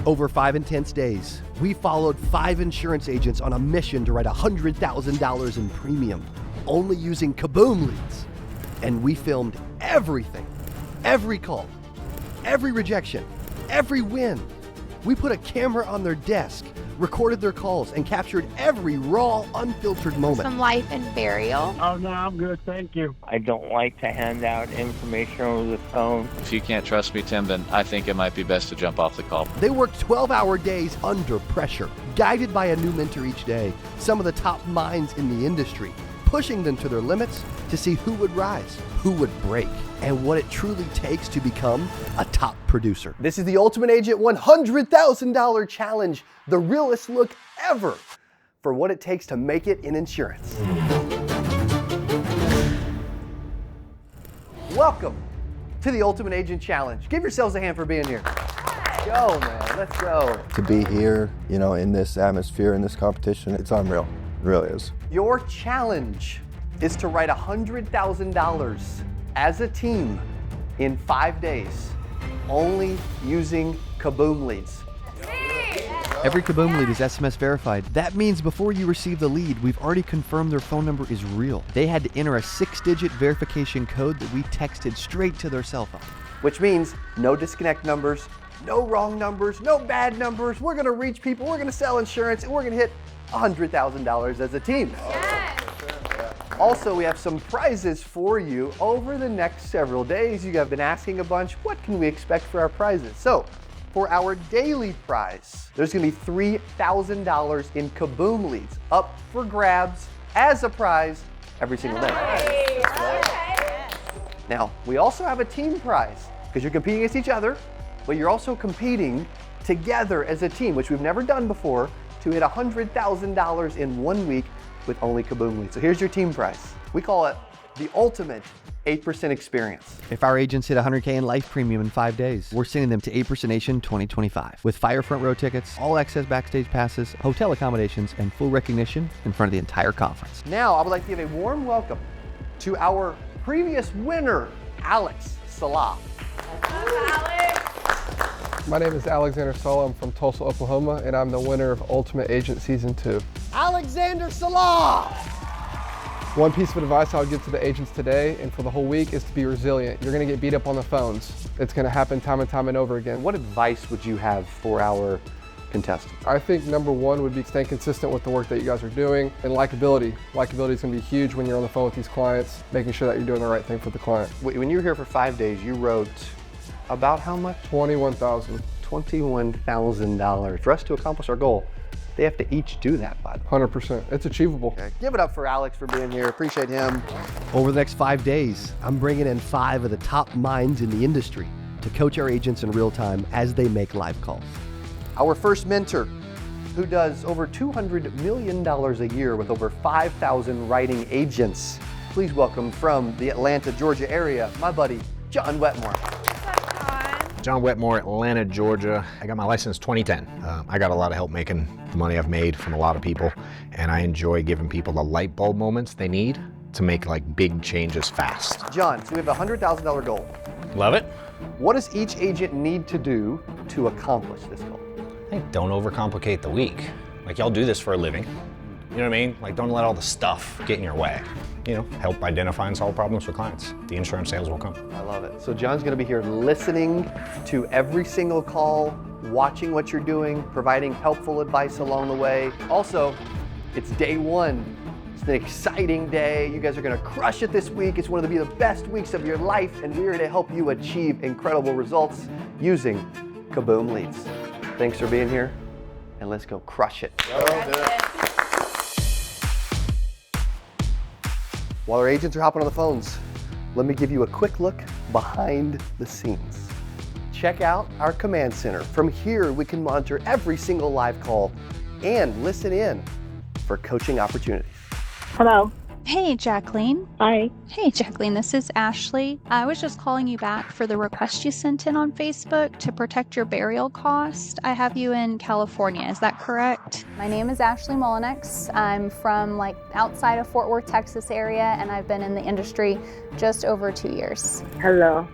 Over 5 intense days, we followed 5 insurance agents on a mission to write $100,000 in premium, only using CABOOM leads. And we filmed everything, every call, every rejection, every win. We put a camera on their desk, recorded their calls, and captured every raw, unfiltered moment. Some life and burial. Oh, no, I'm good, thank you. I don't like to hand out information over the phone. If you can't trust me, Tim, then I think it might be best to jump off the call. They work 12-hour days under pressure, guided by a new mentor each day, some of the top minds in the industry, pushing them to their limits to see who would rise, who would break, and what it truly takes to become a top producer. This is the Ultimate Agent $100,000 Challenge, the realest look ever for what it takes to make it in insurance. Welcome to the Ultimate Agent Challenge. Give yourselves a hand for being here. Let's go, man, let's go. To be here, in this atmosphere, in this competition, it's unreal. It really is. Your challenge is to write $100,000 as a team in 5 days, only using CABOOM leads. Every CABOOM lead is SMS verified. That means before you receive the lead, we've already confirmed their phone number is real. They had to enter a 6-digit verification code that we texted straight to their cell phone. Which means no disconnect numbers, no wrong numbers, no bad numbers. We're gonna reach people, we're gonna sell insurance, and we're gonna hit $100,000 as a team. Yes. Also, we have some prizes for you over the next several days. You have been asking a bunch, what can we expect for our prizes? So, for our daily prize, there's gonna be $3,000 in CABOOM leads up for grabs as a prize every single day. Now, we also have a team prize because you're competing against each other, but you're also competing together as a team, which we've never done before, to hit $100,000 in 1 week with only CABOOM leads. So here's your team prize. We call it the ultimate 8% experience. If our agents hit $100K in life premium in 5 days, we're sending them to 8% Nation 2025 with fire front row tickets, all access backstage passes, hotel accommodations, and full recognition in front of the entire conference. Now, I would like to give a warm welcome to our previous winner, Alex Salah. My name is Alexander Salah. I'm from Tulsa, Oklahoma, and I'm the winner of Ultimate Agent Season 2. Alexander Salah! One piece of advice I would give to the agents today and for the whole week is to be resilient. You're gonna get beat up on the phones. It's gonna happen time and over again. What advice would you have for our contestants? I think number one would be staying consistent with the work that you guys are doing, and likability. Likability is gonna be huge when you're on the phone with these clients, making sure that you're doing the right thing for the client. When you were here for 5 days, you wrote about how much? $21,000. $21,000. For us to accomplish our goal, they have to each do that, by the way. 100%. It's achievable. Okay. Give it up for Alex for being here. Appreciate him. Over the next 5 days, I'm bringing in 5 of the top minds in the industry to coach our agents in real time as they make live calls. Our first mentor, who does over $200 million a year with over 5,000 writing agents. Please welcome from the Atlanta, Georgia area, my buddy, John Wetmore. John Wetmore, Atlanta, Georgia. I got my license 2010. I got a lot of help making the money I've made from a lot of people, and I enjoy giving people the light bulb moments they need to make big changes fast. John, so we have a $100,000 goal. Love it. What does each agent need to do to accomplish this goal? I think don't overcomplicate the week. Y'all do this for a living. You know what I mean? Don't let all the stuff get in your way. Help identify and solve problems for clients. The insurance sales will come. I love it. So John's gonna be here listening to every single call, watching what you're doing, providing helpful advice along the way. Also, it's day 1. It's an exciting day. You guys are gonna crush it this week. It's one of the best weeks of your life, and we're here to help you achieve incredible results using CABOOM leads. Thanks for being here, and let's go crush it. While our agents are hopping on the phones, let me give you a quick look behind the scenes. Check out our command center. From here, we can monitor every single live call and listen in for coaching opportunities. Hello. Hey, Jacqueline. Hi. Hey, Jacqueline, this is Ashley. I was just calling you back for the request you sent in on Facebook to protect your burial cost. I have you in California, is that correct? My name is Ashley Mullinex. I'm from outside of Fort Worth, Texas area, and I've been in the industry just over 2 years. Hello.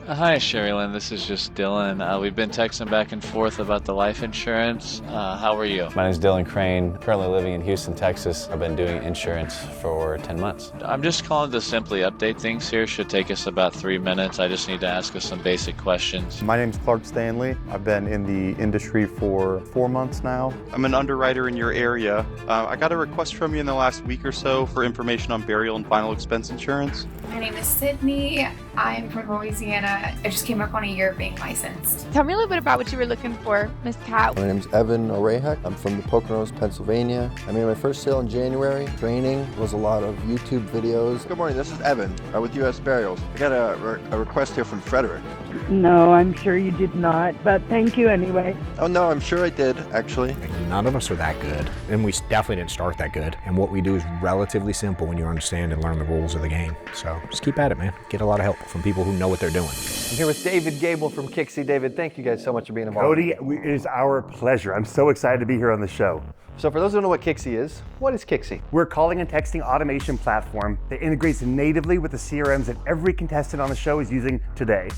Hi, Sherilyn. This is just Dylan. We've been texting back and forth about the life insurance. How are you? My name is Dylan Crane, currently living in Houston, Texas. I've been doing insurance for 10 months. I'm just calling to simply update things here. Should take us about 3 minutes. I just need to ask us some basic questions. My name's Clark Stanley. I've been in the industry for 4 months now. I'm an underwriter in your area. I got a request from you in the last week or so for information on burial and final expense insurance. My name is Sydney. I'm from Louisiana. I just came up on a year of being licensed. Tell me a little bit about what you were looking for, Miss Cat. My name is Evan Orehek. I'm from the Poconos, Pennsylvania. I made my first sale in January. Training was a lot of YouTube videos. Good morning, this is Evan with U.S. Burials. I got a request here from Frederick. No, I'm sure you did not, but thank you anyway. Oh no, I'm sure I did, actually. None of us are that good, and we definitely didn't start that good. And what we do is relatively simple when you understand and learn the rules of the game. So just keep at it, man. Get a lot of help from people who know what they're doing. I'm here with David Gable from Kixie. David, thank you guys so much for being involved. Cody, it is our pleasure. I'm so excited to be here on the show. So for those who don't know what Kixie is, what is Kixie? We're a calling and texting automation platform that integrates natively with the CRMs that every contestant on the show is using today.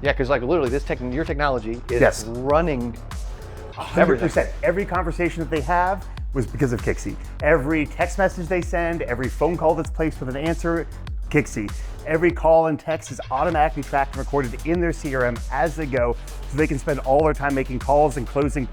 Yeah, because like literally your technology is running 100%. Every conversation that they have was because of Kixie. Every text message they send, every phone call that's placed with an answer, Kixie. Every call and text is automatically tracked and recorded in their CRM as they go, so they can spend all their time making calls and closing,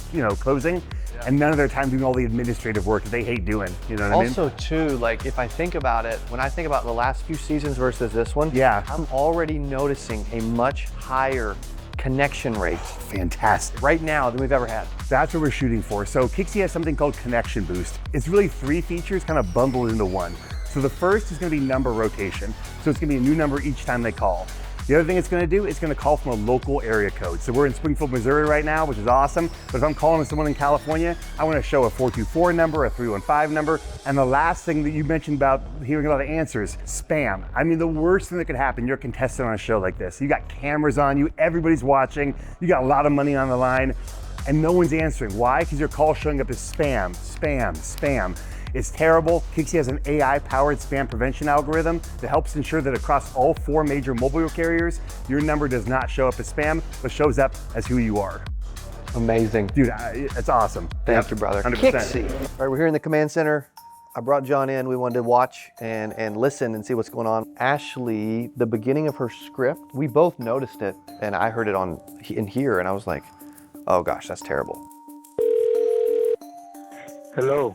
and none of their time doing all the administrative work that they hate doing. You know what I mean? Also, too, like if I think about it, when I think about the last few seasons versus this one, I'm already noticing a much higher connection rate. Fantastic. Right now than we've ever had. That's what we're shooting for. So Kixie has something called Connection Boost. It's really 3 features kind of bundled into one. So the first is going to be number rotation. So it's going to be a new number each time they call. The other thing it's going to do is going to call from a local area code. So we're in Springfield, Missouri right now, which is awesome. But if I'm calling someone in California, I want to show a 424 number, a 315 number. And the last thing that you mentioned about hearing a lot of answers, spam. I mean, the worst thing that could happen, you're a contestant on a show like this. You got cameras on you, everybody's watching, you got a lot of money on the line, and no one's answering. Why? Because your call's showing up as spam, spam, spam. It's terrible. Kixie has an AI-powered spam prevention algorithm that helps ensure that across all 4 major mobile carriers, your number does not show up as spam, but shows up as who you are. Amazing. Dude, it's awesome. Thank you, brother. 100%. Kixie. All right, we're here in the command center. I brought John in. We wanted to watch and listen and see what's going on. Ashley, the beginning of her script, we both noticed it, and I heard it in here, and I was like, oh gosh, that's terrible. Hello.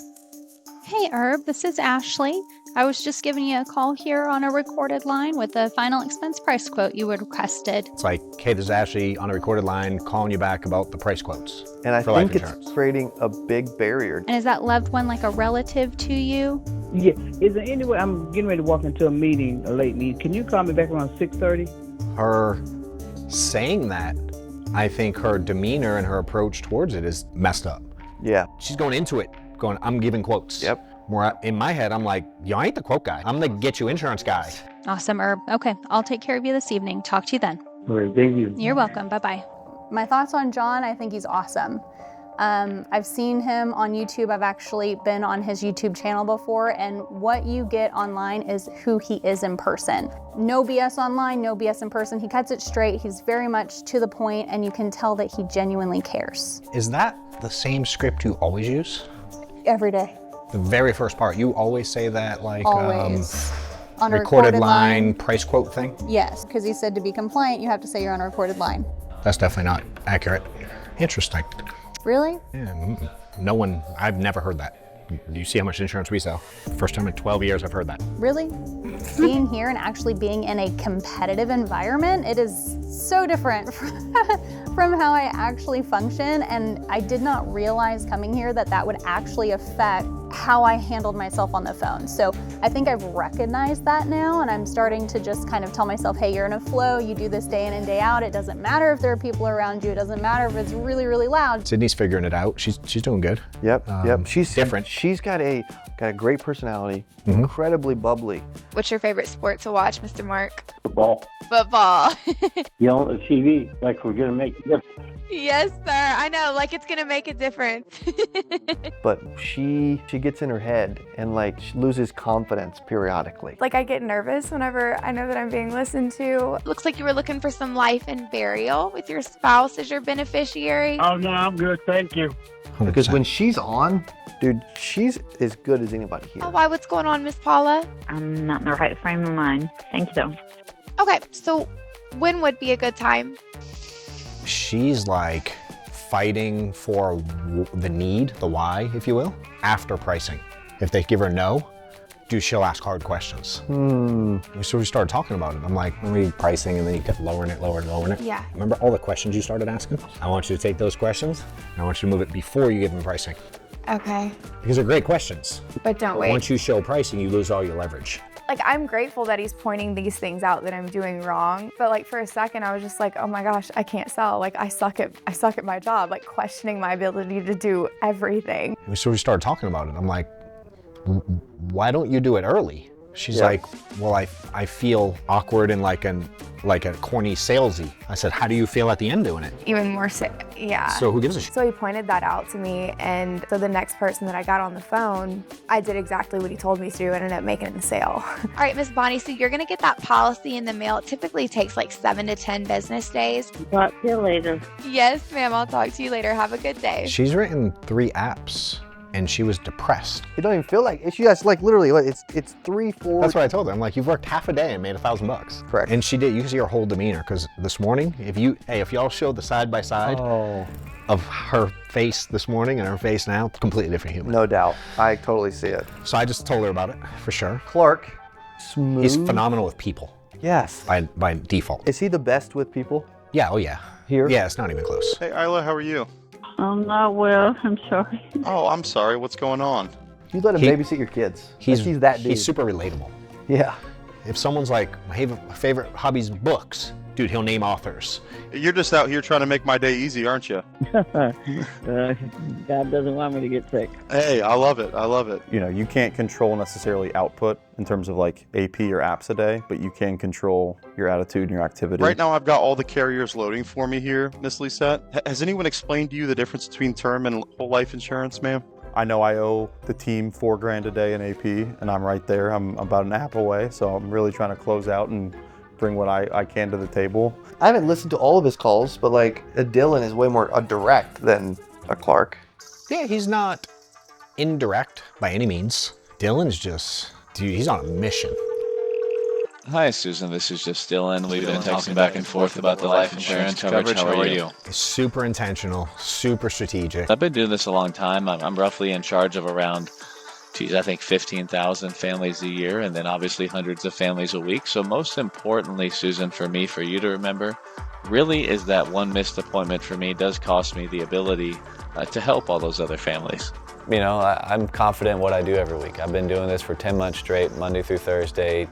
Hey Herb, this is Ashley. I was just giving you a call here on a recorded line with the final expense price quote you had requested. It's like, hey, this is Ashley on a recorded line calling you back about the price quotes. And I think it's creating a big barrier. And is that loved one like a relative to you? Yeah. Is there any way, I'm getting ready to walk into a meeting, a late meeting. Can you call me back around 6:30? Her saying that, I think her demeanor and her approach towards it is messed up. Yeah. She's going into it going, I'm giving quotes. Yep. Where in my head, I'm like, yo, I ain't the quote guy. I'm the get you insurance guy. Awesome, Herb. Okay, I'll take care of you this evening. Talk to you then. All right, thank you. You're welcome. Bye-bye. My thoughts on John, I think he's awesome. I've seen him on YouTube. I've actually been on his YouTube channel before, and what you get online is who he is in person. No BS online, no BS in person. He cuts it straight. He's very much to the point, and you can tell that he genuinely cares. Is that the same script you always use? Every day. The very first part, you always say that like Always. On a recorded line, price quote thing? Yes, because he said to be compliant, you have to say you're on a recorded line. That's definitely not accurate. Interesting. Really? Yeah, no one, I've never heard that. Do you see how much insurance we sell? First time in 12 years I've heard that. Really? Being here and actually being in a competitive environment, it is so different from how I actually function, and I did not realize coming here that that would actually affect how I handled myself on the phone. So I think I've recognized that now, and I'm starting to just kind of tell myself, hey, you're in a flow, you do this day in and day out. It doesn't matter if there are people around you. It doesn't matter if it's really, really loud. Sydney's figuring it out. She's doing good. Yep. She's different. She's got a great personality, incredibly bubbly. What's your favorite sport to watch, Mr. Mark? Football. Football. You know, the TV, like we're going to make a difference. Yes, sir. I know, like it's gonna make a difference. But she gets in her head and like she loses confidence periodically. Like I get nervous whenever I know that I'm being listened to. Looks like you were looking for some life and burial with your spouse as your beneficiary. Oh, no, I'm good. Thank you. 100%. Because when she's on, dude, she's as good as anybody here. Oh, why? What's going on, Miss Paula? I'm not in the right frame of mind. Thank you, though. Okay, so when would be a good time? She's like fighting for the need, the why, if you will, after pricing. If they give her no, she'll ask hard questions. So we started talking about it. I'm like, remember pricing and then you kept lowering it? Yeah. Remember all the questions you started asking? I want you to take those questions and I want you to move it before you give them pricing. Okay. Because they're great questions. But don't wait. Once you show pricing, you lose all your leverage. Like I'm grateful that he's pointing these things out that I'm doing wrong. But like for a second, I was just like, oh my gosh, I can't sell. Like I suck at my job, like questioning my ability to do everything. So we started talking about it. I'm like, why don't you do it early? She's like, well, I feel awkward and like a corny salesy. I said, how do you feel at the end doing it? Even more yeah. So who gives a shit? So he pointed that out to me, and so the next person that I got on the phone, I did exactly what he told me to do and ended up making the sale. All right, Miss Bonnie, so you're gonna get that policy in the mail. It typically takes like 7 to 10 business days. Talk to you later. Yes, ma'am, I'll talk to you later. Have a good day. She's written 3 apps and she was depressed. You don't even feel like it. She has like literally, it's 3, 4. That's what I told her. I'm like, you've worked half a day and made $1,000. Correct. And she did. You can see her whole demeanor because this morning, if y'all showed the side by side of her face this morning and her face now, completely different human. No doubt. I totally see it. So I just told her about it for sure. Clark, smooth. He's phenomenal with people. Yes. By default. Is he the best with people? Yeah. Oh yeah. Here? Yeah. It's not even close. Hey, Isla, how are you? I'm not well. I'm sorry. Oh, I'm sorry. What's going on? You let him babysit your kids. He's that dude. He's super relatable. Yeah. If someone's like, my favorite hobby's books, dude, he'll name authors. You're just out here trying to make my day easy, aren't you? God doesn't want me to get sick. Hey, I love it. I love it. You know, you can't control necessarily output in terms of like AP or apps a day, but you can control your attitude and your activity. Right now, I've got all the carriers loading for me here, Miss Lisette. Has anyone explained to you the difference between term and whole life insurance, ma'am? I know I owe the team $4,000 a day in AP, and I'm right there. I'm about an app away, so I'm really trying to close out and bring what I can to the table. I haven't listened to all of his calls, but like a Dylan is way more direct than a Clark. Yeah, he's not indirect by any means. Dylan's just, dude, he's on a mission. Hi, Susan. This is just Dylan. We've been texting back and forth about the life insurance coverage. How are you? Super intentional, super strategic. I've been doing this a long time. I'm roughly in charge of around, I think 15,000 families a year, and then obviously hundreds of families a week. So most importantly, Susan, for you to remember, really is that one missed appointment for me does cost me the ability to help all those other families. You know, I'm confident in what I do every week. I've been doing this for 10 months straight, Monday through Thursday,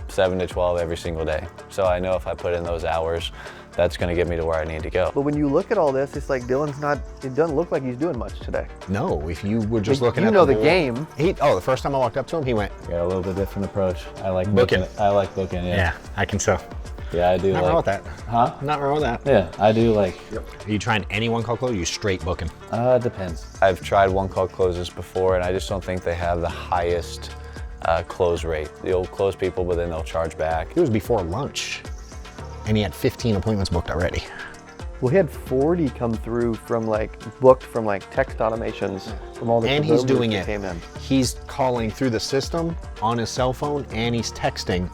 7 to 12 every single day. So I know if I put in those hours, that's gonna get me to where I need to go. But when you look at all this, it's like it doesn't look like he's doing much today. No, if you were just Like, looking you at know the game. The first time I walked up to him, he went, Got a little bit different approach. I like booking. I like booking, yeah. Yeah, I can tell. Yeah, I do. Not wrong with that. Huh? Not wrong with that. Yeah, I do like. Are you trying any one call close or are you straight booking? Depends. I've tried one call closes before and I just don't think they have the highest close rate. You'll close people, but then they'll charge back. It was before lunch and he had 15 appointments booked already. Well, he had 40 come through booked from text automations from all the and he's doing that it. Came in. He's calling through the system on his cell phone and he's texting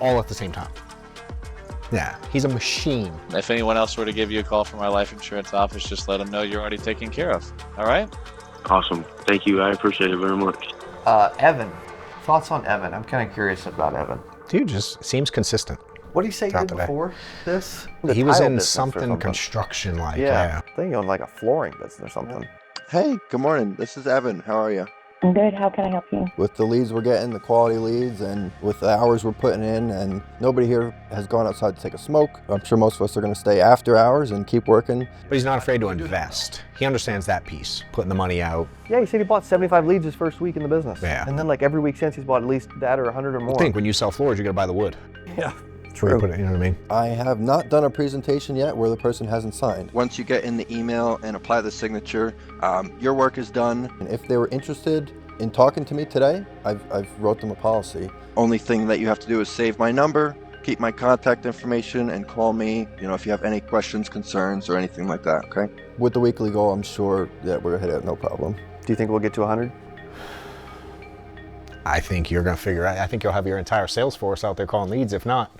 all at the same time. Yeah, he's a machine. If anyone else were to give you a call from our life insurance office, just let them know you're already taken care of. All right? Awesome. Thank you. I appreciate it very much. Evan. Thoughts on Evan? I'm kind of curious about Evan. Dude just seems consistent. What did he say he did today. before this? He was tile in business or something construction like. Yeah. I think he owned like a flooring business or something. Hey, good morning. This is Evan. How are you? I'm good. How can I help you? With the leads we're getting, the quality leads, and with the hours we're putting in, and nobody here has gone outside to take a smoke. I'm sure most of us are going to stay after hours and keep working. But he's not afraid to invest. He understands that piece, putting the money out. Yeah, he said he bought 75 leads his first week in the business. Yeah. And then every week since he's bought at least that or 100 or more. I think when you sell floors, you're going to buy the wood. Yeah. That's where you put it, you know what I mean? I have not done a presentation yet where the person hasn't signed. Once you get in the email and apply the signature, your work is done. And if they were interested in talking to me today, I've wrote them a policy. Only thing that you have to do is save my number, keep my contact information, and call me, if you have any questions, concerns, or anything like that, okay? With the weekly goal, I'm sure that we're gonna hit it, no problem. Do you think we'll get to 100? I think you're going to figure out. I think you'll have your entire sales force out there calling leads, if not.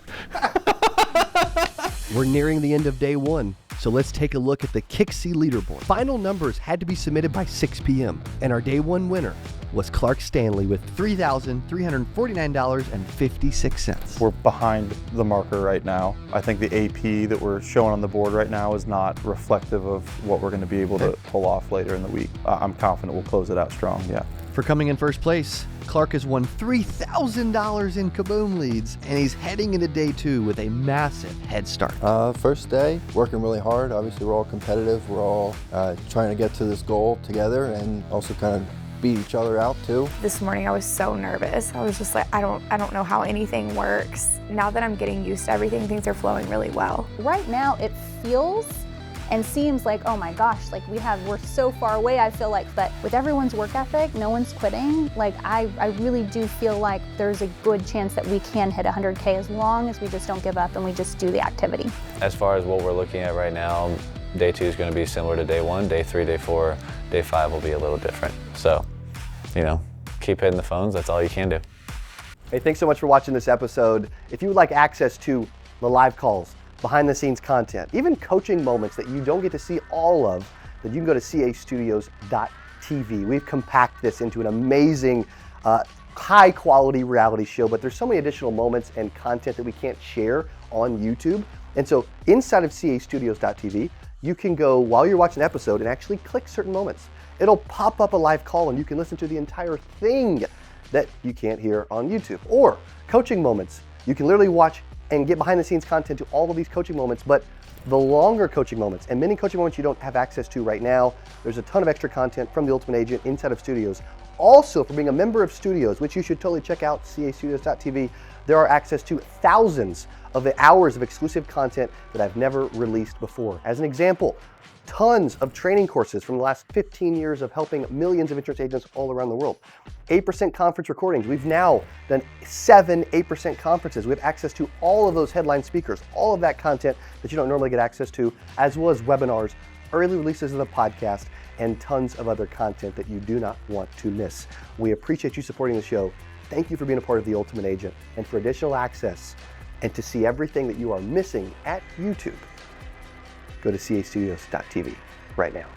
We're nearing the end of day one, so let's take a look at the Kixie leaderboard. Final numbers had to be submitted by 6 p.m., and our day one winner was Clark Stanley with $3,349.56. We're behind the marker right now. I think the AP that we're showing on the board right now is not reflective of what we're going to be able to pull off later in the week. I'm confident we'll close it out strong, yeah. For coming in first place, Clark has won $3,000 in CABOOM leads, and he's heading into day two with a massive head start. First day, working really hard. Obviously, we're all competitive. We're all trying to get to this goal together and also kind of beat each other out too. This morning I was so nervous. I was just like, I don't know how anything works. Now that I'm getting used to everything, things are flowing really well. Right now it feels and seems like, oh my gosh, like we're so far away, I feel like, but with everyone's work ethic, no one's quitting, like I really do feel like there's a good chance that we can hit 100K as long as we just don't give up and we just do the activity. As far as what we're looking at right now, day 2 is going to be similar to day 1, day 3, day 4, day 5 will be a little different. So, keep hitting the phones, that's all you can do. Hey, thanks so much for watching this episode. If you would like access to the live calls, behind the scenes content, even coaching moments that you don't get to see all of, then you can go to castudios.tv. We've compacted this into an amazing, high quality reality show, but there's so many additional moments and content that we can't share on YouTube. And so inside of castudios.tv, you can go while you're watching an episode and actually click certain moments. It'll pop up a live call and you can listen to the entire thing that you can't hear on YouTube. Or coaching moments. You can literally watch and get behind the scenes content to all of these coaching moments, but the longer coaching moments and many coaching moments you don't have access to right now. There's a ton of extra content from the Ultimate Agent inside of Studios. Also, for being a member of Studios, which you should totally check out, castudios.tv, there are access to thousands of hours of exclusive content that I've never released before. As an example, tons of training courses from the last 15 years of helping millions of insurance agents all around the world. 8% conference recordings. We've now done 7 8% conferences. We have access to all of those headline speakers, all of that content that you don't normally get access to, as well as webinars, early releases of the podcast, and tons of other content that you do not want to miss. We appreciate you supporting the show. Thank you for being a part of the Ultimate Agent. And for additional access and to see everything that you are missing at YouTube, go to castudios.tv right now.